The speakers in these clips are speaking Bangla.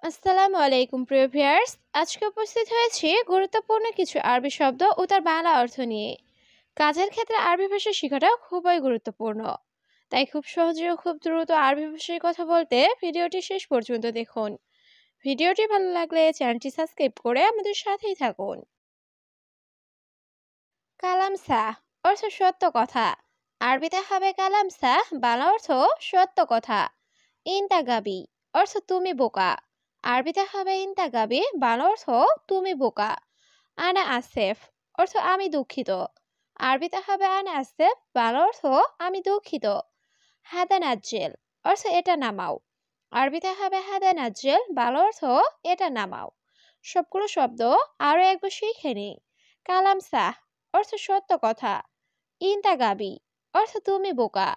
আসসালামু আলাইকুম প্রিয় ভিউয়ার্স। আজকে উপস্থিত হয়েছি গুরুত্বপূর্ণ কিছু আরবি শব্দ ও তার বাংলা অর্থ নিয়ে। কাজের ক্ষেত্রে আরবি ভাষা শেখাটা খুবই গুরুত্বপূর্ণ। তাই খুব সহজে ও খুব দ্রুত আরবি ভাষায় কথা বলতে ভিডিওটি শেষ পর্যন্ত দেখুন। ভিডিওটি ভালো লাগলে চ্যানেলটি সাবস্ক্রাইব করে আমাদের সাথেই থাকুন। কালাম সাহ অর্থ সত্য কথা। আরবিতে হবে কালাম সাহ, বাংলা অর্থ সত্য কথা। ইনতা গাবি অর্থ তুমি বোকা। আরবিতে হবে ইনতা গাবি, বাংলা অর্থ তুমি বোকা। আনা আসেফ অর্থ আমি দুঃখিত। আরবিতে হবে আনা আসেফ, বাংলা অর্থ আমি দুঃখিত। হাদা নাজ্জেল অর্থ এটা নামাও। আরবিতে হবে হাদা নাজ্জেল, বাংলা অর্থ এটা নামাও। সবগুলো শব্দ আরো একবার শিখে নিই। কালাম সাহ অর্থ সত্য কথা। ইনতা গাবি অর্থ তুমি বোকা।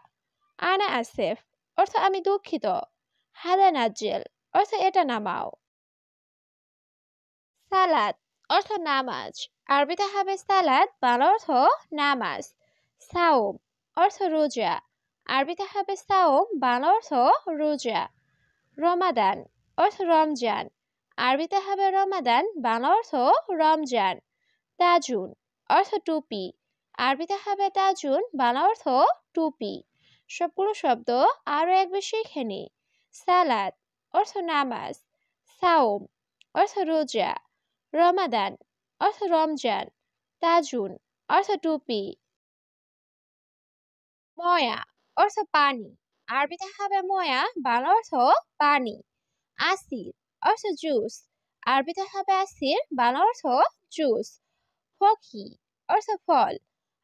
আনা আসেফ অর্থ আমি দুঃখিত। হাদা নাজ্জেল অর্থ এটা নামাও। সালাত অর্থ নামাজ। আরবিতে হবে সালাত, বাংলা অর্থ নামাজ। সাওম অর্থ রোজা। আরবিতে হবে সাওম, বাংলা অর্থ রোজা। রমাদান অর্থ রমজান। আরবিতে হবে রমাদান, বাংলা অর্থ রমজান। তাজুন অর্থ টুপি। আরবিতে হবে তাজুন, বাংলা অর্থ টুপি। সবগুলো শব্দ আরো একবার শিখে নিই। সালাত অর্থ নামাজ। সাওম অর্থ রোজা। রমাদান অর্থ রমজান। তাজুন অর্থ টুপি। ময়া অর্থ পানি। আরবিতে হবে ময়া, বাংলা অর্থ পানি। আসির অর্থ জুস। আরবিতে হবে আসির, বাংলা অর্থ জুস। ফকি অর্থ ফল।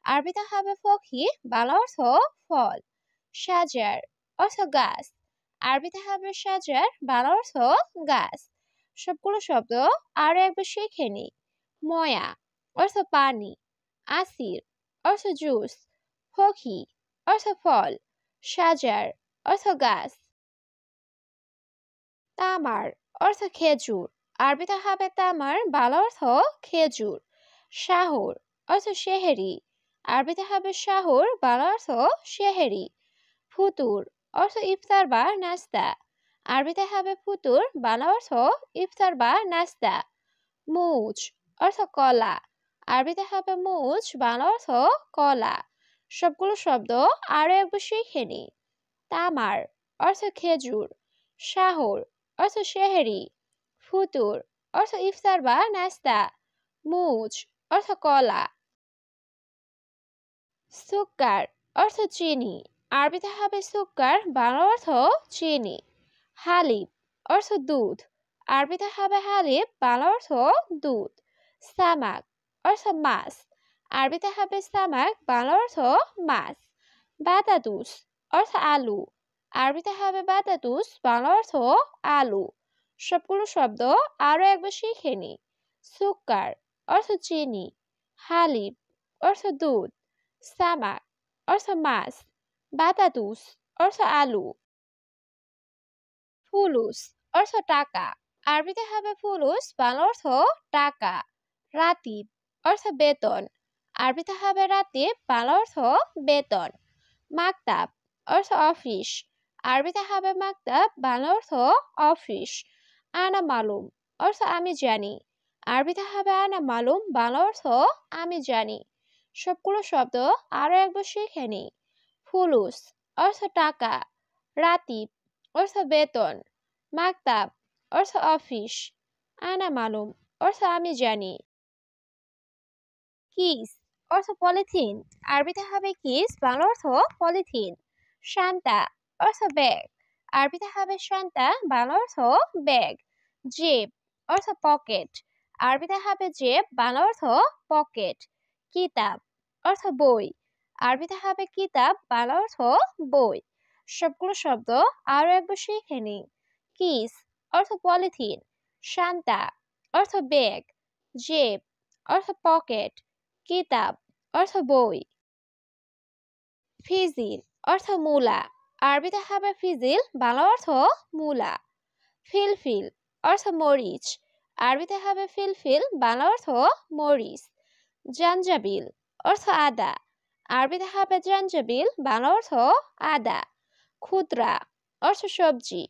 আরবিতে হবে ফকি, বাংলা অর্থ ফল। সাজার অর্থ গাছ। আরবিতে হবে সাজার, বাংলা অর্থ গাছ। সবগুলো শব্দ আরো একবার শিখে নিই। ময়া অর্থ পানি। আসির অর্থ জুস। ফকি অর্থ ফল। সাজার অর্থ গাছ। তামার অর্থ খেজুর। আরবিতে হবে তামার, বাংলা অর্থ খেজুর। শাহুর অর্থ সেহেরি। আরবিতে হবে শাহুর, বাংলা অর্থ সেহেরি। ফুতুর অর্থ ইফতার বা নাস্তা। আরবিতে হবে ফুতুর, বাংলা অর্থ ইফতার বা নাস্তা। মুজ অর্থ কলা। আরবিতে হবে মুজ, বাংলা অর্থ কলা। সবগুলো শব্দ আরো একবার শিখে নিই। তামার অর্থ খেজুর। শাহুর অর্থ সেহেরি। ফুতুর অর্থ ইফতার বা নাস্তা। মুজ অর্থ কলা। সুক্কার অর্থ চিনি। আরবিতে হবে সুক্কার, বাংলা অর্থ চিনি। হালিব অর্থ দুধ। আরবিতে হবে হালিব, বাংলা অর্থ দুধ। সামাক অর্থ মাছ। আরবিতে হবে সামাক, বাংলা অর্থ মাছ। বাতাতুস অর্থ আলু। আরবিতে হবে বাতাতুস, বাংলা অর্থ আলু। সবগুলো শব্দ আরো একবার শিখে নিই। সুক্কার অর্থ চিনি। হালিব অর্থ দুধ। সামাক অর্থ মাছ। বাতাতুস অর্থ আলু। ফুলুস অর্থ টাকা। আরবিতে হবে ফুলুস, বাংলা অর্থ টাকা। রাতিব অর্থ বেতন। আরবিতে হবে রাতিব, বাংলা অর্থ বেতন। মাকতাব অর্থ অফিস। আরবিতে হবে মাকতাব, বাংলা অর্থ অফিস। আনা মালুম অর্থ আমি জানি। আরবিতে হবে আনা মালুম, বাংলা অর্থ আমি জানি। সবগুলো শব্দ আরো একবার শিখে নিই। ফুলুস অর্থ টাকা। রাতিব অর্থ বেতন। মাকতাব অর্থ অফিস। আনা মালুম অর্থ আমি জানি। কিস অর্থ পলিথিন। আরবিতে হবে কিস, বাংলা অর্থ পলিথিন। শান্তা অর্থ ব্যাগ। আরবিতে হবে শান্তা, বাংলা অর্থ ব্যাগ। জেব অর্থ পকেট। আরবিতে হবে জেব, বাংলা অর্থ পকেট। কিতাব অর্থ বই। আরবিতে হবে কিতাব, বাংলা অর্থ বই। সবগুলো শব্দ আরো একবার শিখে নিই। কিস অর্থ পলিথিন। শান্তা অর্থ ব্যাগ। জেব অর্থ পকেট। কিতাব অর্থ বই। ফিজিল অর্থ মূলা। আরবিতে হবে ফিজিল, বাংলা অর্থ মূলা। ফিলফিল অর্থ মরিচ। আরবিতে হবে ফিলফিল, বাংলা অর্থ মরিচ। জাঞ্জাবিল অর্থ আদা। আরবিতে হবে জাঞ্জাবিল, বাংলা অর্থ আদা। খুদরা অর্থ সবজি।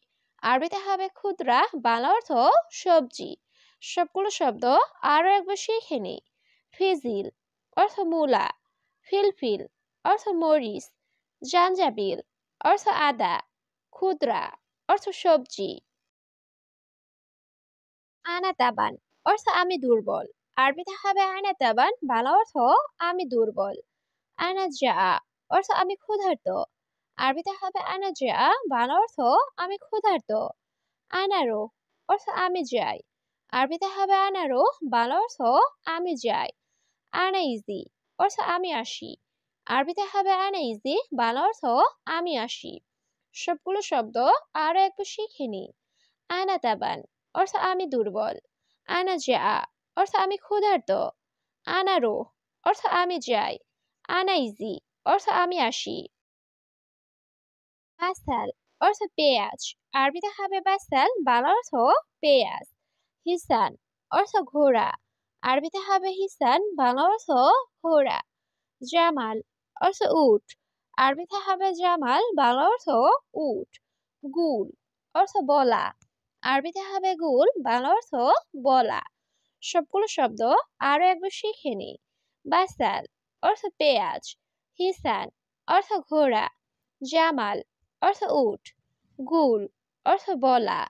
আরবিতে হবে ক্ষুদ্রা, বাংলা অর্থ সবজি। সবগুলো শব্দ আরো একবার শিখে নিই। ফিজিল অর্থ মূলা, ফিলফিল অর্থ মরিচ, জাঞ্জাবিল অর্থ আদা, ক্ষুদ্রা অর্থ সবজি। আনাতাবান অর্থ আমি দুর্বল। আরবিতে হবে আনাতাবান, বাংলা অর্থ আমি দুর্বল। আনাজা অর্থ আমি ক্ষুধার্ত। আরবিতে হবে আনাজা, বাংলা অর্থ আমি ক্ষুধার্ত। আনারো অর্থ আমি যাই। আরবিতে হবে আনারো, বাংলা অর্থ আমি যাই। আনাইজি অর্থ আমি আসি। আরবিতে হবে আনাইজি, বাংলা অর্থ আমি আসি। সবগুলো শব্দ আরো একটু শিখে নিই। আনাতাবান অর্থ আমি দুর্বল। আনাজা অর্থ আমি ক্ষুধার্ত। আনারো অর্থ আমি যাই। আনাইজি অর্থ আমি আসি। বাসাল অর্থ পেঁয়াজ। আরবিতে হবে বাসাল, বাংলা অর্থ পেঁয়াজ। হিসান অর্থ ঘোড়া। আরবিতে হবে হিসান, বাংলা অর্থ ঘোড়া। জামাল অর্থ উট। আরবিতে হবে জামাল, বাংলা অর্থ উট। গুল অর্থ বলা। আরবিতে হবে গুল, বাংলা অর্থ বলা। সবগুলো শব্দ আরো একবার শিখে নিই। বাসাল অর্থ পেঁয়াজ। হিসান অর্থ ঘোড়া। জামাল অর্থ উট। গুল অর্থ বলা।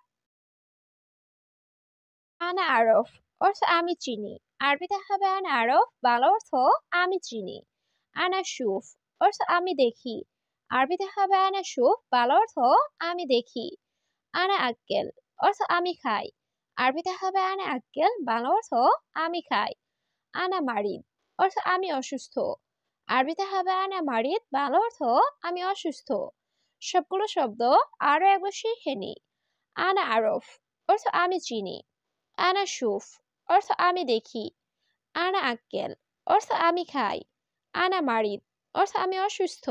আনা আরফ অর্থ আমি চিনি। আরবিতে হবে আনা আরফ, বাংলা অর্থ আমি চিনি। আনা সুফ অর্থ আমি দেখি। আরবিতে হবে আনা সুফ, বাংলা অর্থ আমি দেখি। আনা আক্কেল অর্থ আমি খাই। আরবিতে হবে আনা আক্কেল, বাংলা অর্থ আমি খাই। আনা মারিদ অর্থ আমি অসুস্থ। আরবিতে হবে আনা মারিদ, বাংলা অর্থ আমি অসুস্থ। সবগুলো শব্দ আরো একবার শিখে নিই। আনা আরফ অর্থ আমি চিনি। আনা সুফ অর্থ আমি দেখি। আনা আক্কেল অর্থ আমি খাই। আনা মারিদ অর্থ আমি অসুস্থ।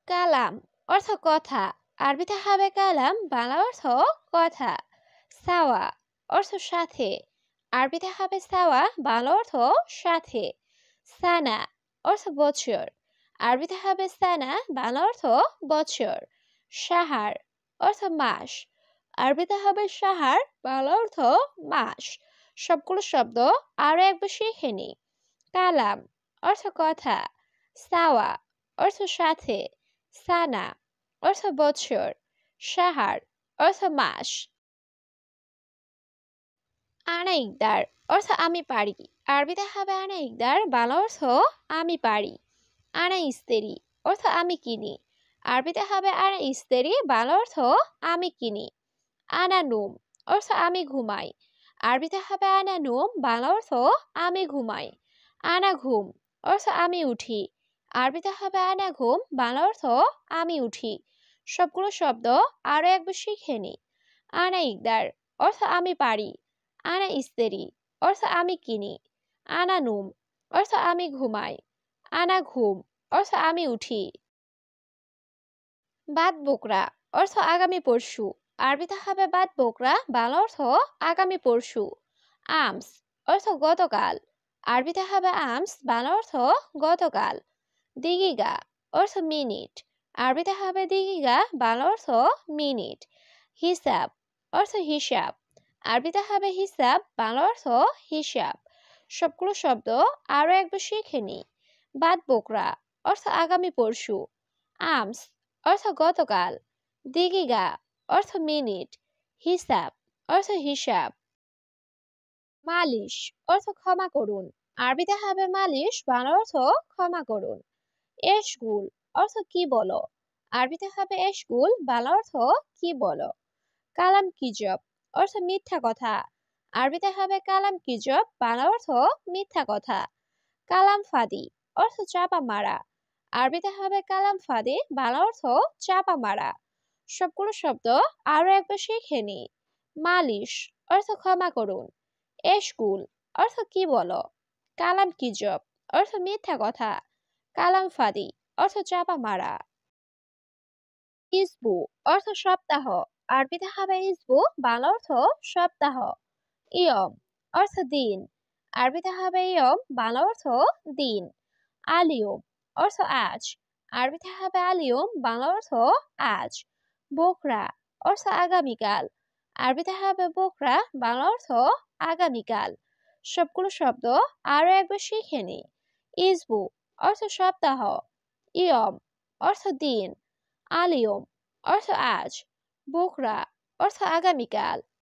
কালাম অর্থ কথা। আরবিতে হবে কালাম, বাংলা অর্থ কথা। সাওয়া অর্থ সাথে। আরবিতে হবে সাওয়া, বাংলা অর্থ সাথে। সানা অর্থ বছর। আরবিতে হবে সানা, বাংলা অর্থ বছর। সাহার অর্থ মাস। আরবিতে হবে সাহার, বাংলা অর্থ মাস। সবগুলো শব্দ আরো একবার শিখে নিই। কালাম অর্থ কথা। সাওয়া অর্থ সাথে। সানা অর্থ বছর। সাহার অর্থ মাস। আনা ইকদার অর্থ আমি পারি। আরবিতে হবে আনা ইকদার, বাংলা অর্থ আমি পারি। আনা ইস্তেরি অর্থ আমি কিনি। আরবিতে হবে আনা ইস্তেরি, বাংলা অর্থ আমি কিনি। আনা নুম অর্থ আমি ঘুমাই। আরবিতে হবে আনা নুম, বাংলা অর্থ আমি ঘুমাই। আনা ঘুম অর্থ আমি উঠি। আরবিতে হবে আনা ঘুম, বাংলা অর্থ আমি উঠি। সবগুলো শব্দ আরো একবার শিখে নিই। আনা ইকদার অর্থ আমি পারি। আনা ইস্তেরি অর্থ আমি কিনি। আনা নুম অর্থ আমি ঘুমাই। আনা ঘুম অর্থ আমি উঠি। বাদ বোকরা অর্থ আগামী পরশু। আরবিতে হবে বাদ বোকরা, বাংলা অর্থ আগামী পরশু। আমস অর্থ গতকাল। আরবিতে হবে আমস, বাংলা অর্থ গতকাল। দিগিগা অর্থ মিনিট। আরবিতে হবে দিগিগা, বাংলা অর্থ মিনিট। হিসাব অর্থ হিসাব। আরবিতে হবে হিসাব, বাংলা অর্থ হিসাব। সবগুলো শব্দ আরো একবার শিখে নিই। বাদ বোকরা অর্থ আগামী পরশু। আমস অর্থ গতকাল। দিগিগা অর্থ মিনিট। হিসাব অর্থ হিসাব। মালিশ অর্থ ক্ষমা করুন। আরবিতে হবে মালিশ, বাংলা অর্থ ক্ষমা করুন। এশগুল অর্থ কি বলো। আরবিতে হবে এশগুল, বাংলা অর্থ কি বলো। কালাম কিজব অর্থ মিথ্যা কথা। আরবিতে হবে কালাম কিজব, বাংলা অর্থ মিথ্যা কথা। কালাম ফাদি অর্থ চাপা মারা। আরবিতে হবে কালাম ফাদি, বাংলা অর্থ চাপা মারা। সবগুলো শব্দ আরো একবার শিখে নিই। মালিশ অর্থ ক্ষমা করুন। এশগুল অর্থ কি বলো। কালাম কিজব অর্থ মিথ্যা কথা। কালাম ফাদি অর্থ চাপা মারা। ইসবু অর্থ সপ্তাহ। আরবিতে হবে ইসবু, বাংলা অর্থ সপ্তাহ। ইয়ম অর্থ দিন। আরবিতে হবে ইয়ম, বাংলা অর্থ দিন। আলিয়ম অর্থ আজ। আরবিতে হবে আলিয়ম, বাংলা অর্থ আজ। বোকরা অর্থ আগামীকাল। আরবিতে হবে বোকরা, বাংলা অর্থ আগামীকাল। সবগুলো শব্দ আরো একবার শিখে নি। ইসবু অর্থ সপ্তাহ, ইয়ম অর্থ দিন, আলিয়ম অর্থ আজ, বোকরা অর্থ আগামীকাল।